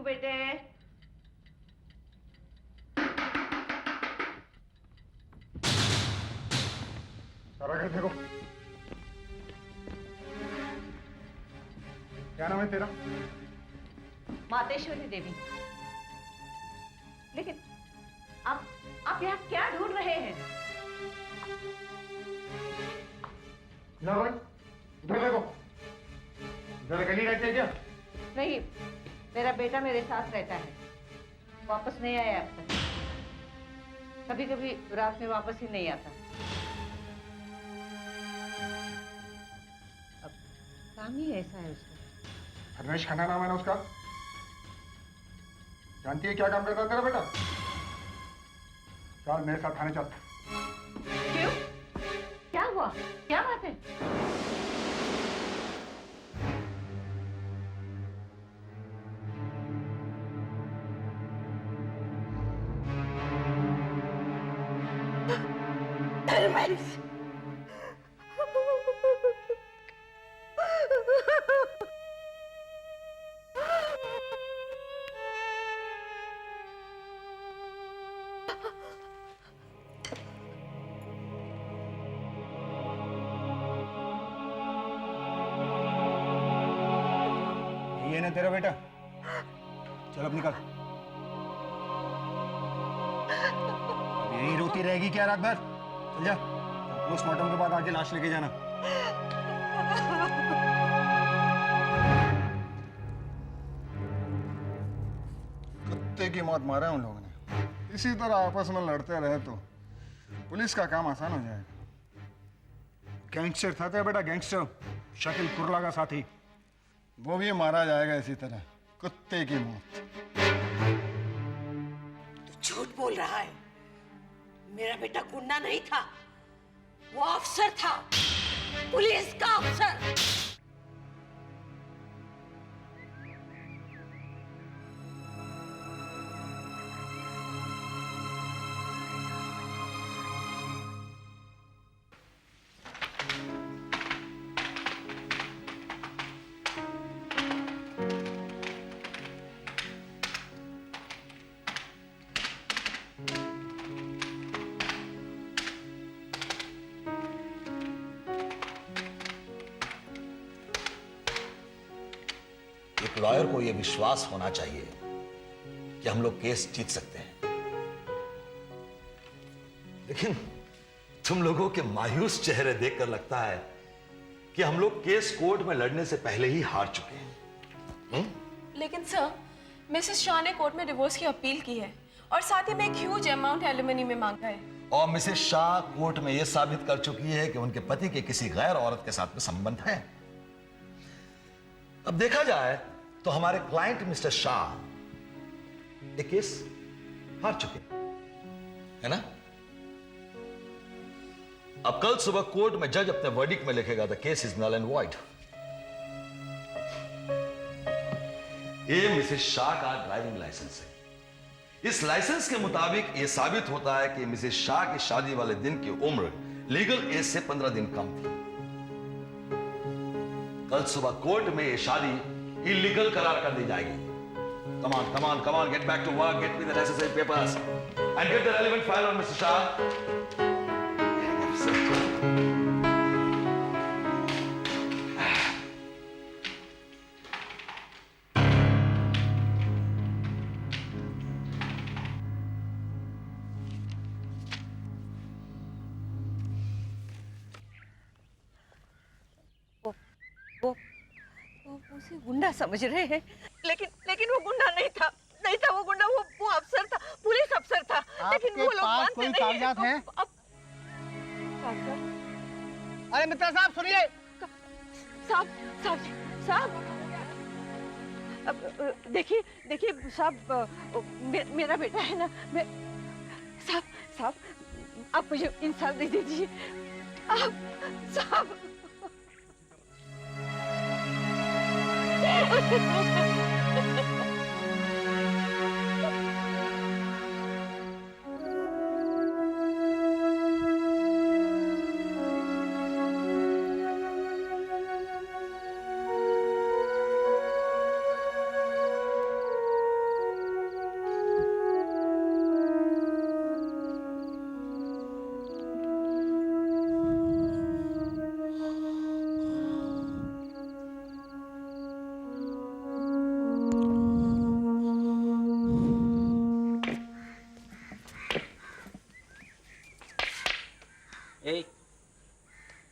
हूँ बेटे। सारा देखो, क्या नाम है तेरा? मातेश्वरी देवी। लेकिन आप यहाँ क्या ढूंढ रहे हैं? ना भाई, इधर देखो, इधर अकेली रहती है क्या? नहीं, मेरा बेटा मेरे साथ रहता है, वापस नहीं आया अब तक। कभी कभी रात में वापस ही नहीं आता। अब काम ही ऐसा है उसका। रमेश खन्ना नाम है ना उसका? जानती है क्या काम करता है तेरा बेटा? चल मेरे साथ थाने चल। क्यों? क्या हुआ? क्या बात है? धर्मेश, ये ना तेरा बेटा? चल अब निकल। यही रोती रहेगी क्या रात भर? चल जा, पोस्टमार्टम के बाद आके लाश लेके जाना। कुत्ते की मौत मारा है उन लोगों ने। इसी तरह आपस में लड़ते रहे तो पुलिस का काम आसान हो जाएगा। गैंगस्टर था तेरा बेटा, गैंगस्टर शकील कुर्ला का साथी, वो भी मारा जाएगा इसी तरह, कुत्ते की मौत। तू झूठ बोल रहा है। मेरा बेटा गुंडा नहीं था, वो अफसर था, पुलिस का अफसर। एक लॉयर को यह विश्वास होना चाहिए कि हम लोग केस जीत सकते हैं, लेकिन तुम लोगों के मायूस चेहरे देखकर लगता है कि हम लोग केस कोर्ट में लड़ने से पहले ही हार चुके हैं। लेकिन सर, मिसेस शाह ने कोर्ट में डिवोर्स की अपील की है और साथ ही में एक ह्यूज अमाउंट एलिमनी में मांगा है। और मिसेस शाह कोर्ट में यह साबित कर चुकी है कि उनके पति के किसी गैर औरत के साथ में संबंध है। अब देखा जाए तो हमारे क्लाइंट मिस्टर शाह एक केस हार चुके है ना। अब कल सुबह कोर्ट में जज अपने वर्डिक्ट में लिखेगा the case is null and void. ये मिसेस शाह का ड्राइविंग लाइसेंस है। इस लाइसेंस के मुताबिक यह साबित होता है कि मिसेस शाह की शादी वाले दिन की उम्र लीगल एज से 15 दिन कम थी। कल सुबह कोर्ट में यह शादी इलीगल करार कर दी जाएगी। Come on, come on, come on, get back to work, get me the necessary papers and get the relevant file on Mr. Shah. वो उसे गुंडा समझ रहे हैं, लेकिन वो गुंडा नहीं था, वो गुंडा, वो अफसर था, पुलिस अफसर था। लेकिन वो लोग मानते कोई नहीं कागजात हैं? अरे मित्रा साहब सुनिए। साहब देखिए साहब, मेरा बेटा है ना, मैं साहब आप मुझे इंसाफ दे दीजिए आप साहब।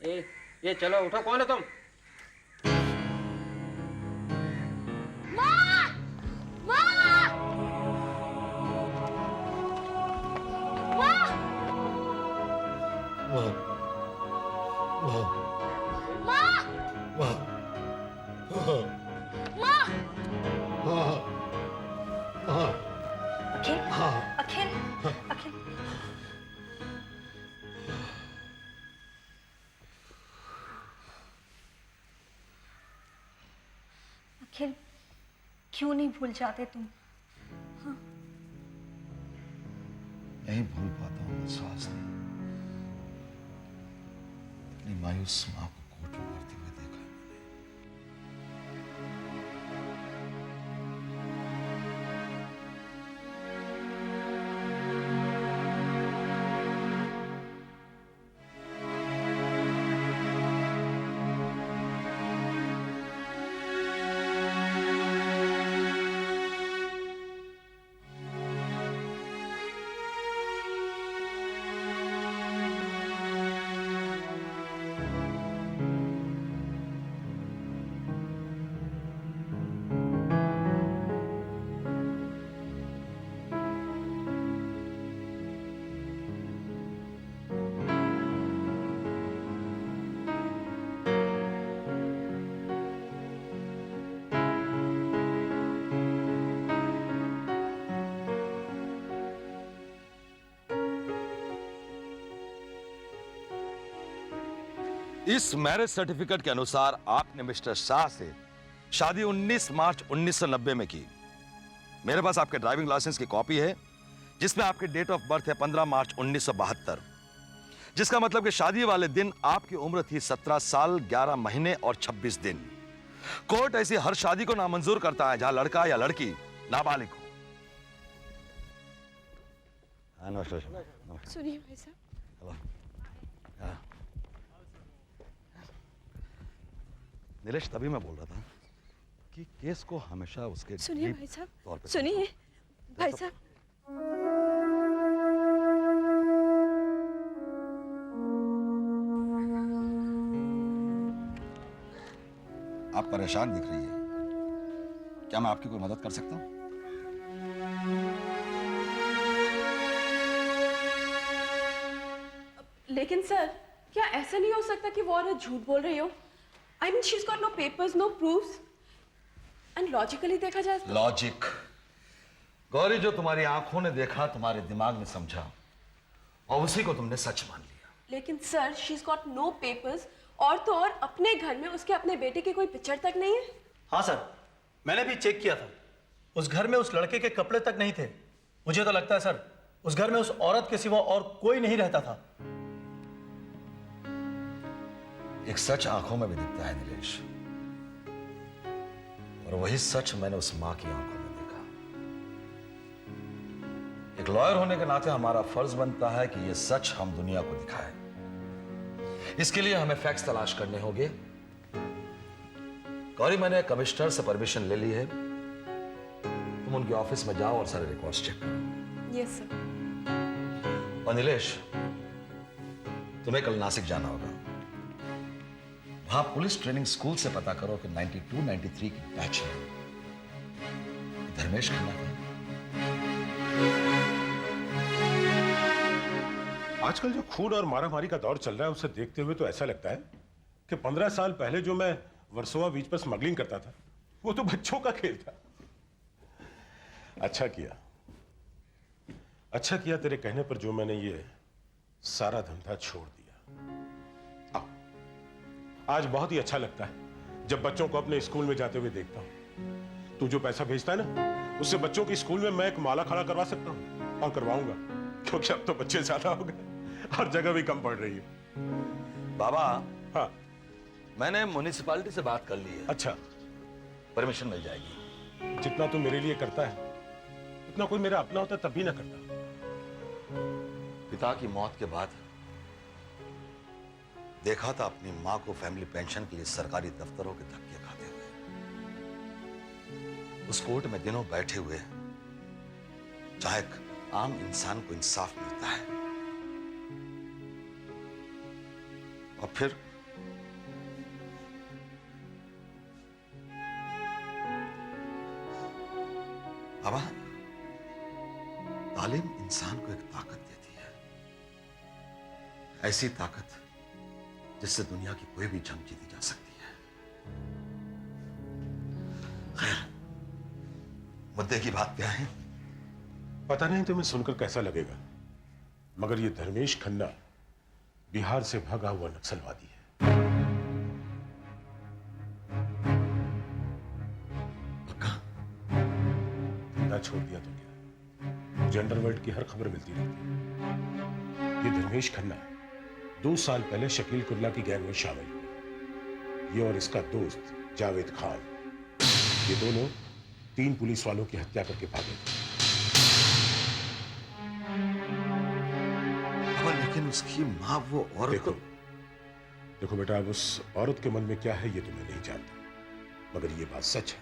ये चलो उठो, कौन है तुम? अखिल, अखिल, अखिल। अखिल, क्यों नहीं भूल जाते तुम? नहीं भूल पाता हूँ विश्वास नहीं। अपनी मायूस माँ को कोर्ट में मरते हुए देखा है मैंने। इस मैरिज सर्टिफिकेट के अनुसार आपने मिस्टर शाह से शादी 19 मार्च 1990 में की। मेरे पास आपके ड्राइविंग लाइसेंस की कॉपी है जिसमें आपकी डेट ऑफ बर्थ है 15 मार्च 1972, जिसका मतलब कि शादी वाले दिन आपकी उम्र थी 17 साल 11 महीने और 26 दिन। कोर्ट ऐसी हर शादी को नामंजूर करता है जहां लड़का या लड़की नाबालिग हो। सुनिए भाई साहब। नीलेश, तभी मैं बोल रहा था कि केस को हमेशा उसके सुनिए भाई साहब, तौर पे सुनिए भाई साहब। आप परेशान दिख रही है, क्या मैं आपकी कोई मदद कर सकता हूं? लेकिन सर, क्या ऐसा नहीं हो सकता कि वो औरत झूठ बोल रही हो? I mean, she's got no papers, no proofs. And logically देखा जाए तो लॉजिक गौरी, जो तुम्हारी आंखों ने देखा, तुम्हारे दिमाग ने समझा और उसी को तुमने सच मान लिया। लेकिन sir, she's got no papers, और तो और अपने घर में उसके अपने बेटे की कोई पिक्चर तक नहीं है। हाँ सर, मैंने भी चेक किया था। उस घर में उस लड़के के कपड़े तक नहीं थे। मुझे तो लगता है सर, उस घर में उस औरत के सिवा और कोई नहीं रहता था। एक सच आंखों में भी दिखता है नीलेश, और वही सच मैंने उस मां की आंखों में देखा। एक लॉयर होने के नाते हमारा फर्ज बनता है कि यह सच हम दुनिया को दिखाएं। इसके लिए हमें फैक्ट्स तलाश करने होंगे। गौरी, मैंने कमिश्नर से परमिशन ले ली है। तुम उनके ऑफिस में जाओ और सारे रिकॉर्ड्स चेक करो। Yes sir. और नीलेश, तुम्हें कल नासिक जाना होगा। वहां पुलिस ट्रेनिंग स्कूल से पता करो कि 92-93 की बैच में धर्मेश खन्ना था। आजकल जो खून और मारामारी का दौर चल रहा है, उसे देखते हुए तो ऐसा लगता है कि 15 साल पहले जो मैं वर्सोवा बीच पर स्मगलिंग करता था, वो तो बच्चों का खेल था। अच्छा किया तेरे कहने पर जो मैंने ये सारा धंधा छोड़ दिया। आज बहुत ही अच्छा लगता है जब बच्चों को अपने स्कूल में जाते हुए देखता हूं। तू जो पैसा भेजता है ना, उससे बच्चों की स्कूल में मैं एक माला खड़ा करवा सकता हूं, और करवाऊंगा, क्योंकि अब तो बच्चे ज्यादा हो गए और जगह भी कम पड़ रही है। बाबा, हाँ, मैंने म्युनिसिपैलिटी से बात कर ली है। अच्छा, परमिशन मिल जाएगी। जितना तू मेरे लिए करता है उतना कोई मेरा अपना होता तब भी ना करता। पिता की मौत के बाद देखा था अपनी मां को फैमिली पेंशन के लिए सरकारी दफ्तरों के धक्के खाते हुए, उस कोर्ट में दिनों बैठे हुए, जहां एक आम इंसान को इंसाफ मिलता है, और फिर बाबा, तालीम इंसान को एक ताकत देती है, ऐसी ताकत जिससे दुनिया की कोई भी जंग जीती जा सकती है। खैर, मुद्दे की बात क्या है? पता नहीं तुम्हें सुनकर कैसा लगेगा, मगर ये धर्मेश खन्ना बिहार से भागा हुआ नक्सलवादी है। पक्का? धंधा छोड़ दिया तो क्या, मुझे अंडरवर्ल्ड की हर खबर मिलती रहती है। ये धर्मेश खन्ना 2 साल पहले शकील कुल्ला की गैंग में शामिल हुआ। ये और इसका दोस्त जावेद खान, ये दोनों 3 पुलिस वालों की हत्या करके भागे थे। लेकिन उसकी मां वो औरत देखो बेटा, अब उस औरत के मन में क्या है ये तो मैं नहीं जानता, मगर ये बात सच है।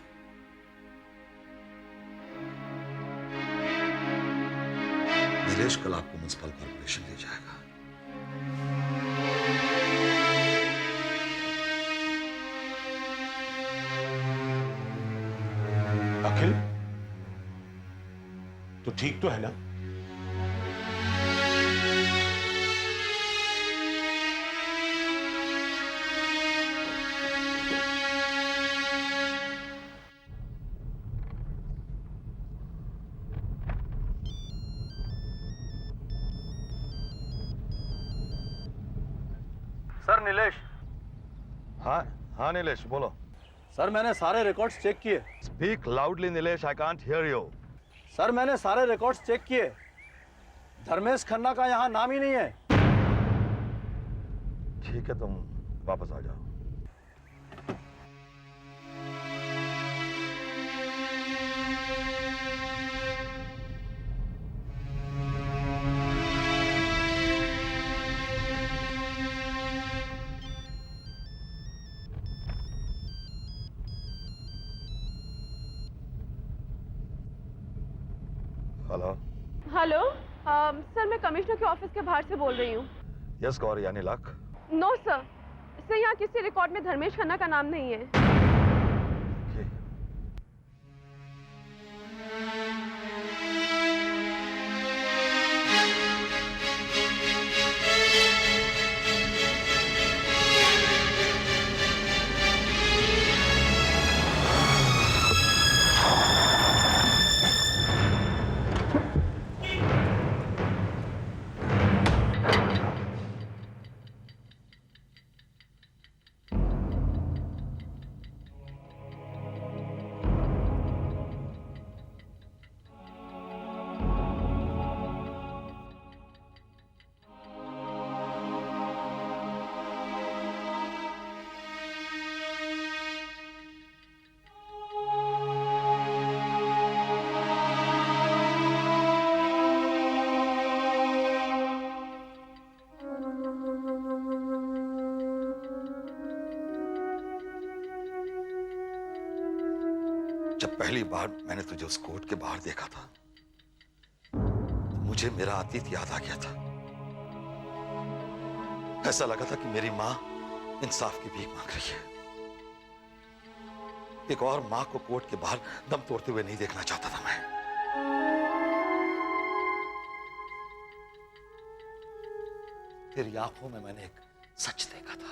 नीलेश कल आपको म्युनिसिपल कॉर्पोरेशन ले जाएगा। अखिल, तो ठीक तो है ना? सर नीलेश। हाँ हाँ नीलेश, बोलो। सर मैंने सारे रिकॉर्ड्स चेक किए। Speak loudly Nilesh, I can't hear you. Sir मैंने सारे रिकॉर्ड्स चेक किए, धर्मेश खन्ना का यहाँ नाम ही नहीं है। ठीक है, तुम वापस आ जाओ। हेलो। हेलो सर, मैं कमिश्नर के ऑफिस के बाहर से बोल रही हूँ। यस गौरी, यानी लक। नो सर, यहाँ किसी रिकॉर्ड में धर्मेश खन्ना का नाम नहीं है। जब पहली बार मैंने तुझे उस कोर्ट के बाहर देखा था, तो मुझे मेरा अतीत याद आ गया था। ऐसा लगा था कि मेरी मां इंसाफ की भीख मांग रही है। एक और मां को कोर्ट के बाहर दम तोड़ते हुए नहीं देखना चाहता था मैं। तेरी आंखों में मैंने एक सच देखा था।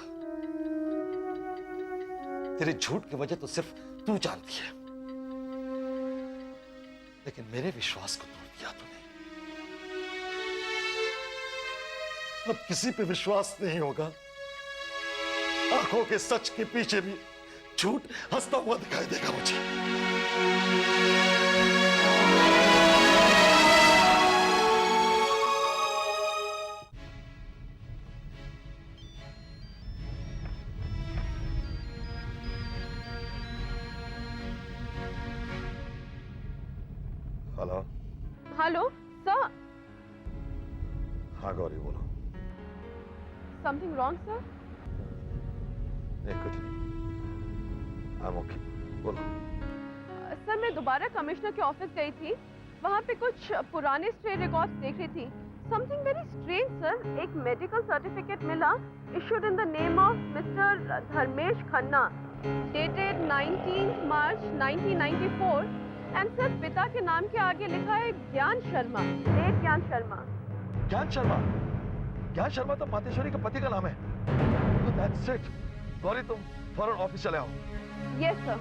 तेरे झूठ की वजह तो सिर्फ तू जानती है, लेकिन मेरे विश्वास को तोड़ दिया तूने। अब किसी पे विश्वास नहीं होगा। आंखों के सच के पीछे भी झूठ हंसता हुआ दिखाई देगा मुझे। हेलो। Hello sir. हाँ गौरी, बोलो। Something wrong sir? नहीं, कुछ नहीं। I'm okay. बोलो। सर मैं दोबारा कमिश्नर के ऑफिस गई थी, वहाँ पे कुछ पुराने स्टे रिकॉर्ड्स देख रही थी। Something very strange sir. एक मेडिकल सर्टिफिकेट मिला, issued in the name of mister Dharmesh Khanna, dated 19 March 1994, and sir पिता के नाम के आगे लिखा है ज्ञान शर्मा, लेट ज्ञान शर्मा। ज्ञान शर्मा? ज्ञान शर्मा तो मातेश्वरी के पति का नाम है। That's it. गौरी, तुम फौरन ऑफिस चले आओ। Yes sir.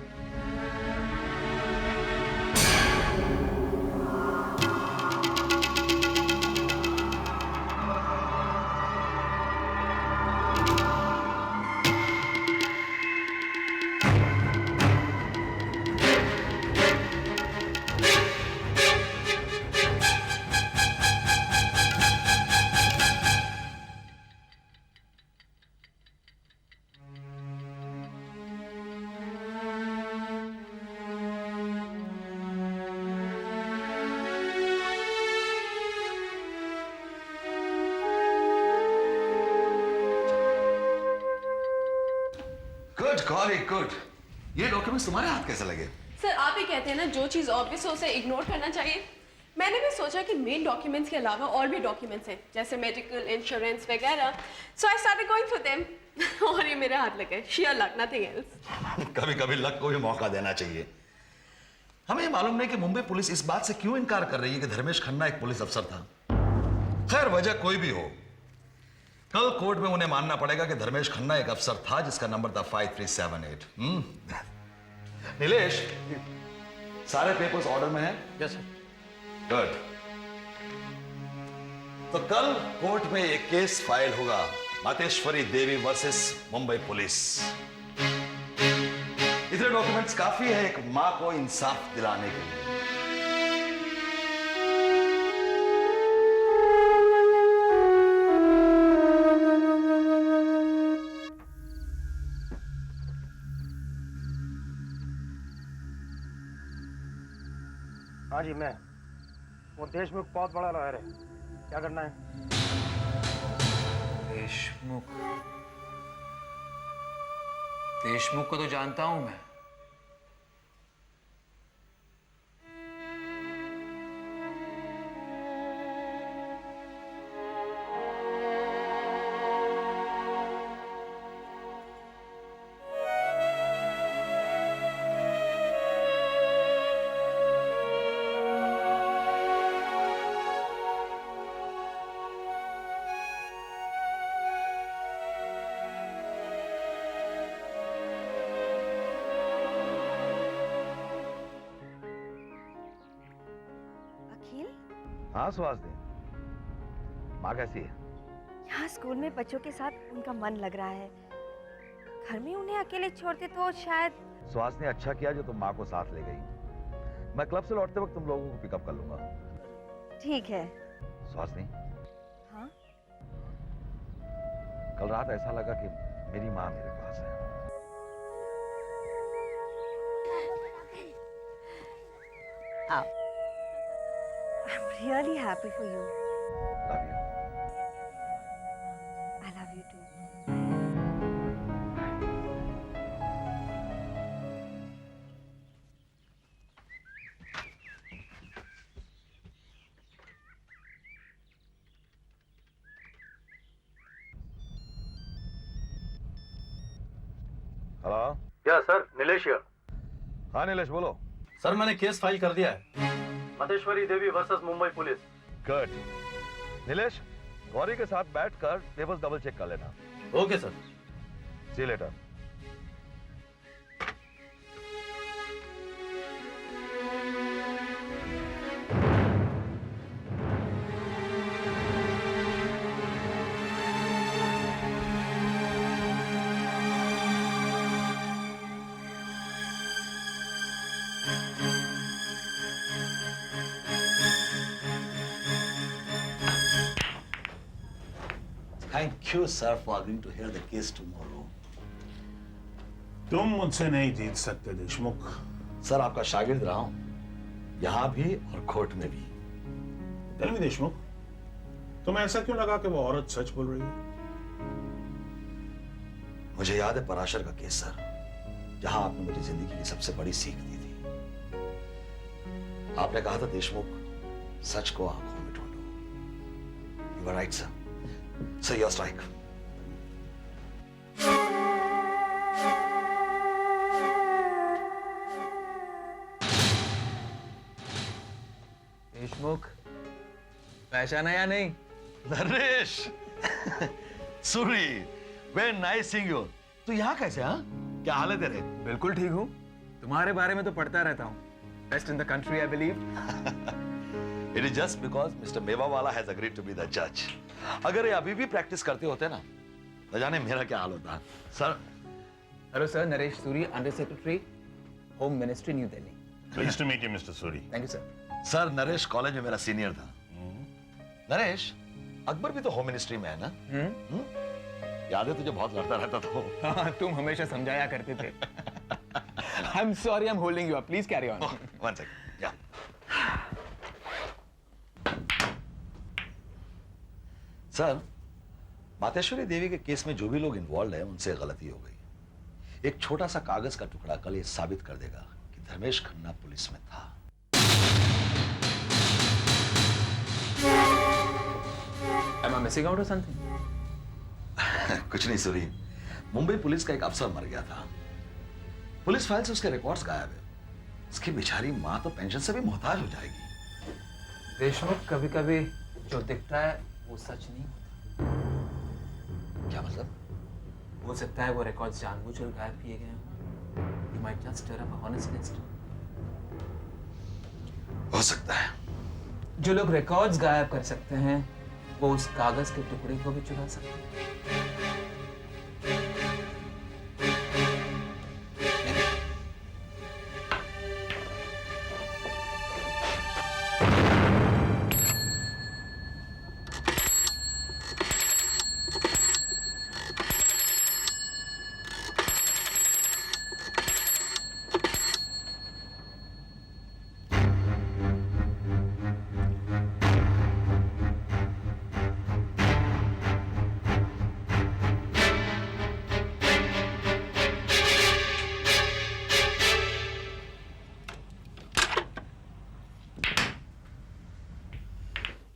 Good Gauri, good. ये डॉक्यूमेंट्स तुम्हारे हाथ कैसे लगे? सर आप ही कहते हैं ना जो चीज़ ऑब्वियस है उसे इग्नोर करना चाहिए। मैंने भी सोचा कि मेन डॉक्यूमेंट्स के अलावा और भी डॉक्यूमेंट्स हैं जैसे मेडिकल इंश्योरेंस वगैरह, so I started going through them और ये मेरे हाथ लगे। Sheer luck, nothing else. कभी कभी लक को भी मौका देना चाहिए। हमें ये मालूम नहीं कि मुंबई पुलिस इस बात से क्यों इनकार कर रही है कि धर्मेश खन्ना एक पुलिस अफसर था। खैर, वजह कोई भी हो, कल कोर्ट में उन्हें मानना पड़ेगा कि धर्मेश खन्ना एक अफसर था जिसका नंबर था 5378। नीलेश, सारे पेपर्स ऑर्डर में हैं? Yes sir. गुड। तो कल कोर्ट में एक केस फाइल होगा, मातेश्वरी देवी वर्सेस मुंबई पुलिस। इतने डॉक्यूमेंट्स काफी है एक मां को इंसाफ दिलाने के लिए। हाँ जी, मैं वो देशमुख बहुत बड़ा लॉयर है, क्या करना है? देशमुख? देशमुख को तो जानता हूं मैं। हाँ सुहासनी, माँ कैसी है? यहाँ स्कूल में बच्चों के साथ उनका मन लग रहा है। घर में उन्हें अकेले छोड़ते तो शायद। सुहासनी, अच्छा किया जो तुम माँ को साथ ले गई। मैं क्लब से लौटते वक्त तुम लोगों को पिकअप कर लूंगा। ठीक है। सुहासनी, हाँ? कल रात ऐसा लगा कि मेरी माँ मेरे पास है। आओ। I'm really happy for you. Love you. I love you too. Hello. क्या सर, नीलेश हियर। हाँ नीलेश, बोलो। सर मैंने केस फाइल कर दिया है, Mateshwari Devi versus Mumbai police. Good. Nilesh, Gauri के साथ बैठकर पेपर्स डबल चेक कर लेना। Okay sir. See you later. Thank you, sir, for agreeing to hear the case tomorrow. तुम मुझसे नहीं जीत सकते देशमुख। सर, आपका शागिर्द रहा हूं, यहां भी और कोर्ट में भी। Tell me, देशमुख, तुम्हें ऐसा क्यों लगा कि वो औरत सच बोल रही है? मुझे याद है पराशर का केस सर, जहां आपने मुझे जिंदगी की सबसे बड़ी सीख दी थी। आपने कहा था देशमुख, सच को आंखों में ढूंढो। You were right, sir. So your strike. पहचाना या नहीं? Naresh Suri, very nice seeing you. तू यहाँ कैसे? हाँ, क्या हाल है तेरे? बिल्कुल ठीक हूँ। तुम्हारे बारे में तो पढ़ता रहता हूँ। Best in the country I believe. It is just because mister Mewawala has agreed to be the जज। अगर ये अभी भी प्रैक्टिस करते होते ना, तो जाने मेरा क्या हाल होता। Sir. Hello sir, Naresh Suri, under secretary, home ministry, new Delhi. Pleased to meet you, Mr. Suri. Thank you sir. Sir, Naresh college में मेरा सीनियर था। नरेश, अकबर भी तो होम मिनिस्ट्री में है ना? याद है तुझे बहुत लड़ता रहता था। हाँ, तुम हमेशा समझाया करते थे। I'm sorry, I'm holding you up. Please carry on. One second. Yeah. Sir, Mateshwari Devi के केस में जो भी लोग इन्वॉल्व है उनसे गलती हो गई। एक छोटा सा कागज का टुकड़ा कल ये साबित कर देगा कि धर्मेश खन्ना पुलिस में था। Am I missing out or something? कुछ नहीं सूरी, मुंबई पुलिस का एक अफसर मर गया था। पुलिस फाइल से उसके रिकॉर्ड्स गायब है। उसकी बेचारी माँ तो पेंशन से भी मोहताज हो जाएगी। देशमुख, कभी कभी जो दिखता है वो सच नहीं होता। क्या मतलब? हो सकता है वो रिकॉर्ड्स जानबूझकर गायब किए गए हों। You might just stir up a honest nest. हो सकता है। जो लोग रिकॉर्ड्स गायब कर सकते हैं, वो उस कागज के टुकड़े को भी चुरा सकते हैं।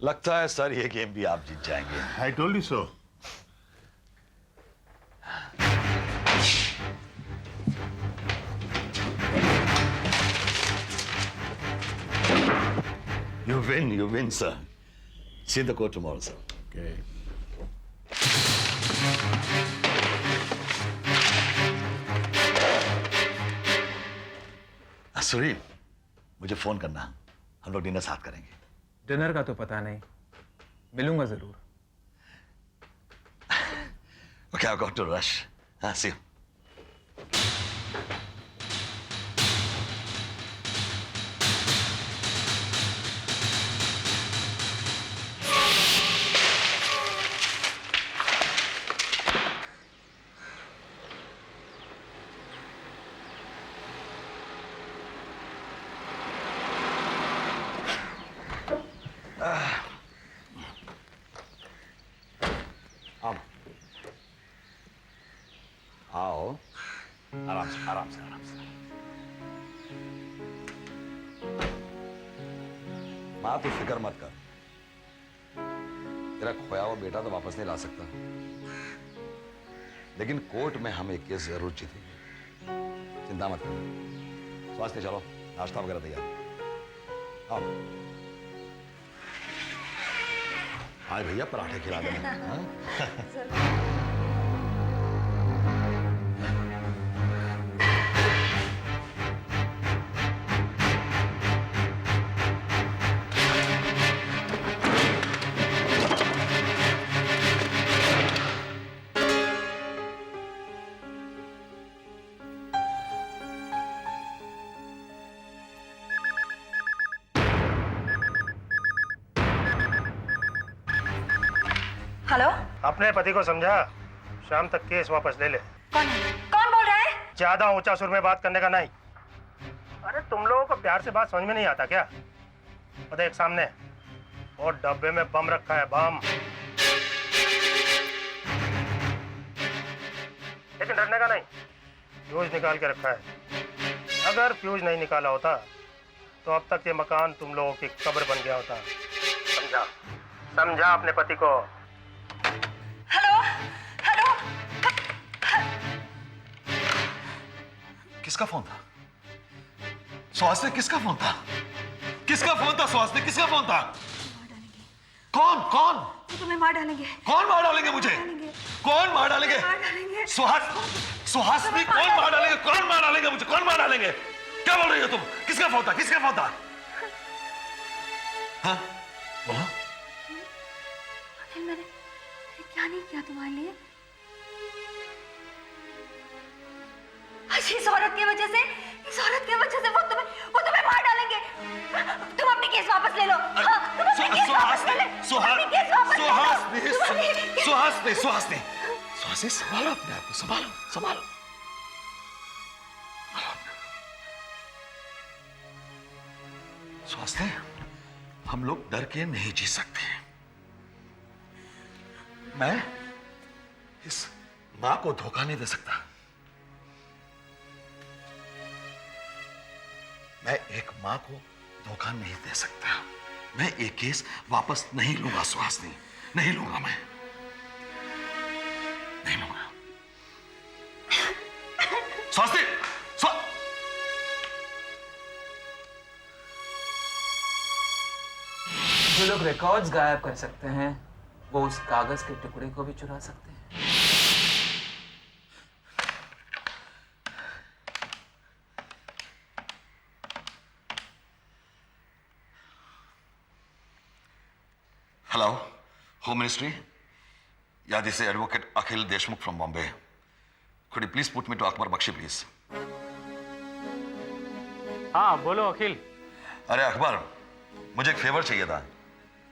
लगता है सर ये गेम भी आप जीत जाएंगे। I told you so. You win, sir. See you in the court tomorrow, sir. Okay. Suri, मुझे फोन करना, हम लोग डिनर साथ करेंगे। डिनर का तो पता नहीं, मिलूंगा जरूर। Okay, I've got to rush. See you. आओ, आराम से, आराम से, आराम से। माँ, तू फिक्र मत कर। तेरा खोया हुआ बेटा तो वापस नहीं ला सकता, लेकिन कोर्ट में हम एक केस जरूर जीतेंगे। चिंता मत कर। स्वास्थ्य, चलो, नाश्ता वगैरह तैयार। आओ। आए भैया, पराठे खिला देना। हेलो, अपने पति को समझा, शाम तक केस वापस ले ले। कौन बोल रहा है? ज्यादा ऊंचा सुर में बात करने का नहीं। अरे तुम लोगों को प्यार से बात समझ में नहीं आता क्या? वो देख सामने, और डब्बे में बम रखा है, बम। लेकिन डरने का नहीं, फ्यूज निकाल के रखा है। अगर फ्यूज नहीं निकाला होता तो अब तक ये मकान तुम लोगों की कब्र बन गया होता। समझा? समझा अपने पति को। Hello, hello. किसका फोन था? स्वास्थ्य, किसका फोन था? किसका फोन था? स्वास्थ्य, किसका फोन था? कौन कौन वो तुम्हें मार डालेंगे। कौन मार डालेंगे मुझे? कौन मार डालेंगे? मार डालेंगे। सुहासिनी कौन मार डालेंगे? कौन मार डालेंगे मुझे? कौन मार डालेंगे? क्या बोल रही हो तुम? किसका फोन था? किसका फोन था? हाँ बोलो। अखिल मैंने क्या नहीं किया तुम्हारे लिए? इस औरत की वजह से वो तुम्हें मार डालेंगे। तुम अपनी केस वापस ले लो। हाँ, तुम अपनी केस वापस ले ले। सुहासिनी संभालो अपने आप को, संभालो। सुहासिनी, हम लोग डर के नहीं जी सकते। मैं इस मां को धोखा नहीं दे सकता। मैं एक मां को धोखा नहीं दे सकता। मैं एक केस वापस नहीं लूंगा सुहासिनी, नहीं लूंगा। मैं नहीं लूंगा। सुहासिनी, जो लोग रिकॉर्ड्स गायब कर सकते हैं वो उस कागज के टुकड़े को भी चुरा सकते हैं। Hello, home ministry. Yeah, this is Advocate Akhil Deshmukh from Bombay. Could you please put me to Akbar Bakshi, please? हाँ बोलो अखिल। अरे अकबर, मुझे एक फेवर चाहिए था।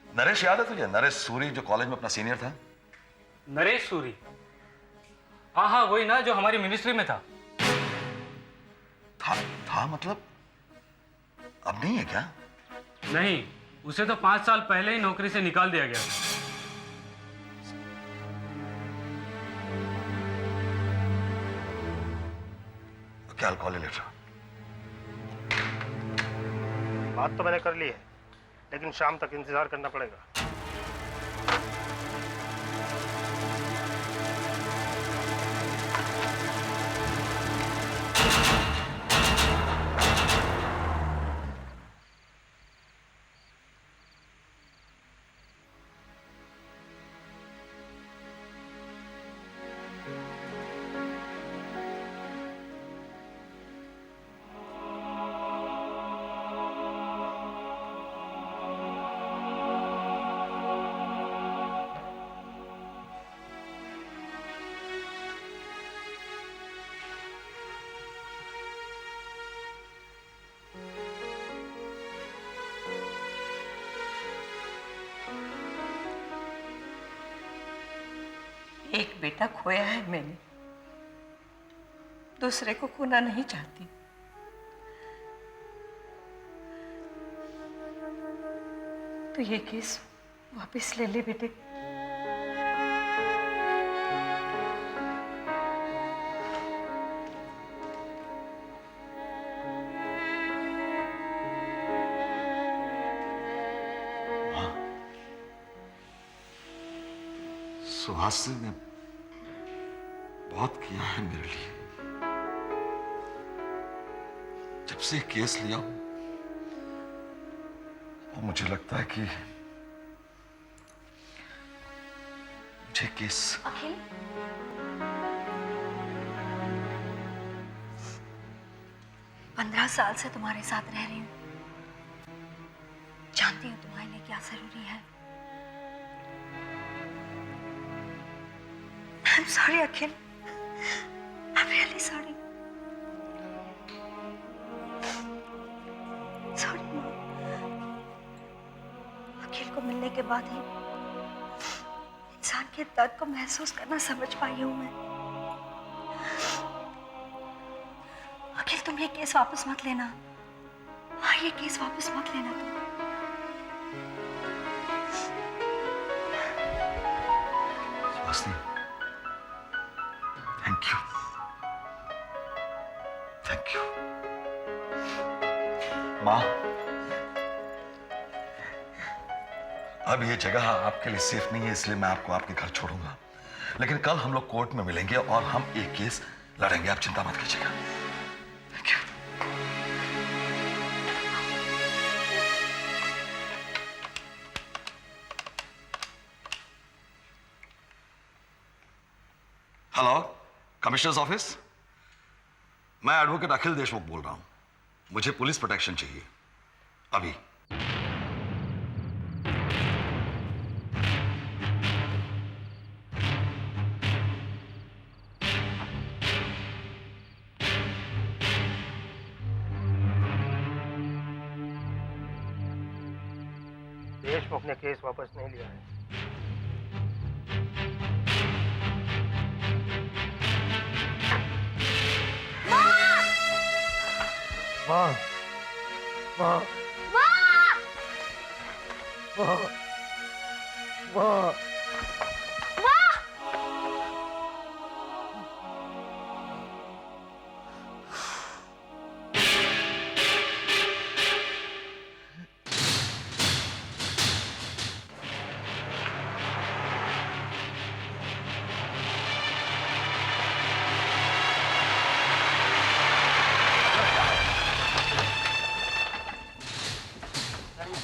नरेश याद है तुझे? नरेश सूरी जो कॉलेज में अपना सीनियर था। नरेश सूरी? हाँ वही ना जो हमारी मिनिस्ट्री में था। था मतलब अब नहीं है क्या? नहीं, उसे तो 5 साल पहले ही नौकरी से निकाल दिया गया। क्या कॉल लेटर? बात तो मैंने कर ली है, लेकिन शाम तक इंतजार करना पड़ेगा। एक बेटा खोया है मैंने, दूसरे को खोना नहीं चाहती। तो ये केस वापस ले ले बेटे। सुहासिनी ने बहुत किया है मेरे लिए। जब से केस लिया और मुझे लगता है कि मुझे केस। अखिल, पंद्रह साल से तुम्हारे साथ रह रही हूँ, जानती हूँ तुम्हारे लिए क्या जरूरी है। I'm sorry, Akhil. I'm really sorry. Sorry, Mom. अखिल को मिलने के बाद ही इंसान के दर्द को महसूस करना समझ पाई हूँ मैं। अखिल, तुम ये केस वापस मत लेना। हाँ, ये केस वापस मत लेना तुम। सुहासिनी, थैंक यू माँ। अब ये जगह आपके लिए सेफ नहीं है, इसलिए मैं आपको आपके घर छोड़ूंगा। लेकिन कल हम लोग कोर्ट में मिलेंगे और हम एक केस लड़ेंगे। आप चिंता मत कीजिएगा। Thank you. Hello, commissioners office. मैं एडवोकेट अखिल देशमुख बोल रहा हूं। मुझे पुलिस प्रोटेक्शन चाहिए अभी। देशमुख ने केस वापस नहीं लिया है। माँ, माँ, माँ, माँ,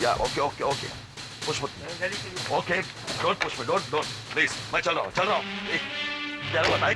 Yeah, okay. Push me. Okay, don't push me. Don't. Please. मैं चल रहा हूँ. क्या बताए?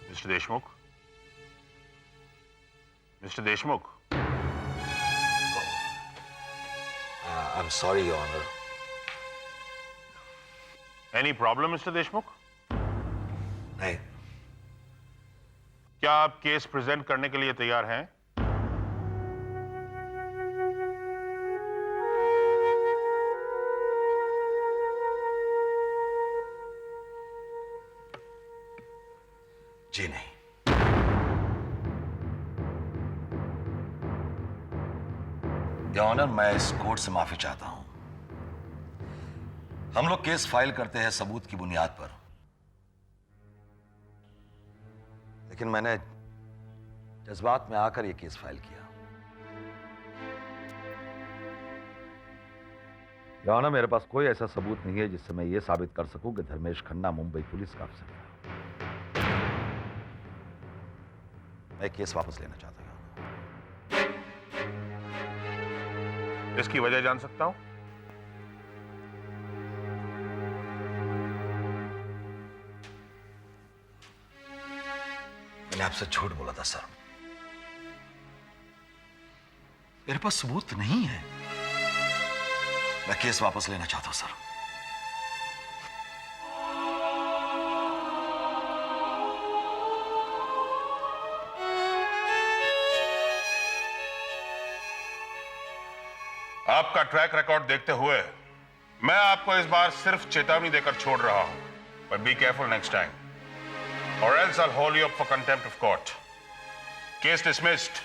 Mister Deshmukh, mister Deshmukh. I'm sorry, Your Honor. Any problem, mister Deshmukh? नहीं। क्या आप केस प्रेजेंट करने के लिए तैयार हैं? जी नहीं। योर ऑनर, मैं इस कोर्ट से माफी चाहता हूं। हम लोग केस फाइल करते हैं सबूत की बुनियाद पर, लेकिन मैंने जज्बात में आकर यह केस फाइल किया। योर ऑनर, मेरे पास कोई ऐसा सबूत नहीं है जिससे मैं यह साबित कर सकूं कि धर्मेश खन्ना मुंबई पुलिस का अफसर है। मैं केस वापस लेना चाहता हूं। इसकी वजह जान सकता हूं? मैंने आपसे झूठ बोला था सर। मेरे पास सबूत नहीं है। मैं केस वापस लेना चाहता हूं सर। आपका ट्रैक रिकॉर्ड देखते हुए मैं आपको इस बार सिर्फ चेतावनी देकर छोड़ रहा हूं, but be careful next time और else I'll hold you up for contempt of court. Case dismissed.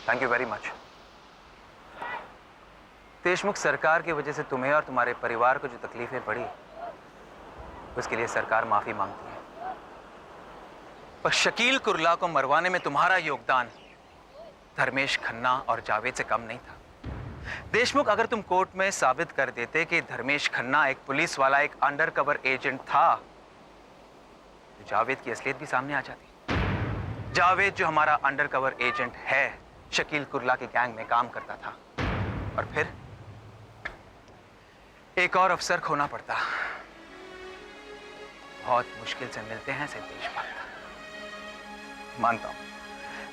Thank you very much. Deshmukh, सरकार की वजह से तुम्हें और तुम्हारे परिवार को जो तकलीफें पड़ी उसके लिए सरकार माफी मांगती है। पर शकील कुर्ला को मरवाने में तुम्हारा योगदान धर्मेश खन्ना और जावेद से कम नहीं था। देशमुख, अगर तुम कोर्ट में साबित कर देते कि धर्मेश खन्ना एक पुलिस वाला, एक अंडरकवर एजेंट था, तो जावेद की असलियत भी सामने आ जाती। जावेद जो हमारा अंडरकवर एजेंट है, शकील कुर्ला के गैंग में काम करता था, और फिर एक और अफसर खोना पड़ता। बहुत मुश्किल से मिलते हैं ऐसे देशभक्त। मानता हूं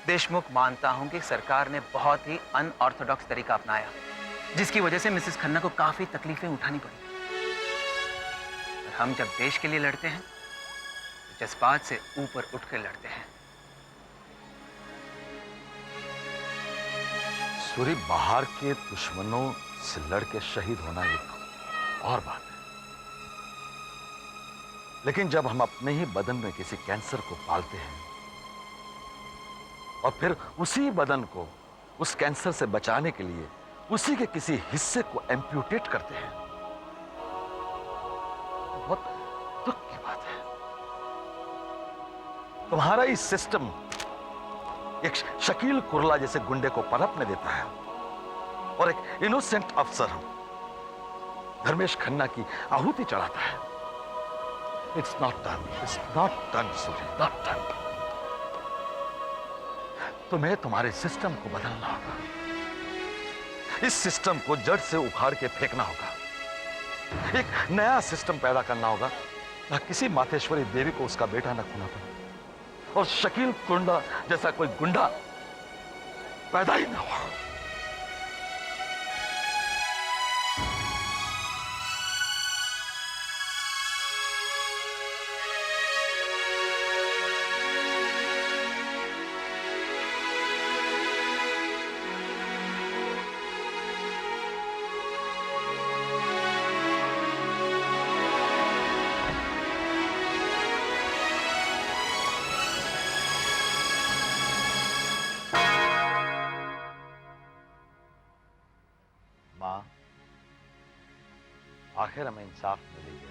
देशमुख, मानता हूं कि सरकार ने बहुत ही अनऑर्थोडॉक्स तरीका अपनाया, जिसकी वजह से मिसेस खन्ना को काफी तकलीफें उठानी पड़ी। और हम जब देश के लिए लड़ते हैं तो जज्बात से ऊपर उठ कर लड़ते हैं। सूरी, बाहर के दुश्मनों से लड़के शहीद होना एक और बात है, लेकिन जब हम अपने ही बदन में किसी कैंसर को पालते हैं और फिर उसी बदन को उस कैंसर से बचाने के लिए उसी के किसी हिस्से को एम्प्यूटेट करते हैं, तो बहुत दुख की बात है। तुम्हारा ही सिस्टम एक शकील कुर्ला जैसे गुंडे को पनपने देता है और एक इनोसेंट अफसर धर्मेश खन्ना की आहुति चढ़ाता है। It's not done Suri, not done. तुम्हें तुम्हारे सिस्टम को बदलना होगा। इस सिस्टम को जड़ से उखाड़ के फेंकना होगा। एक नया सिस्टम पैदा करना होगा ताकि किसी मातेश्वरी देवी को उसका बेटा न खोना पड़े और शकील कुंडा जैसा कोई गुंडा पैदा ही ना हो। आखिर हमें इंसाफ मिल गया।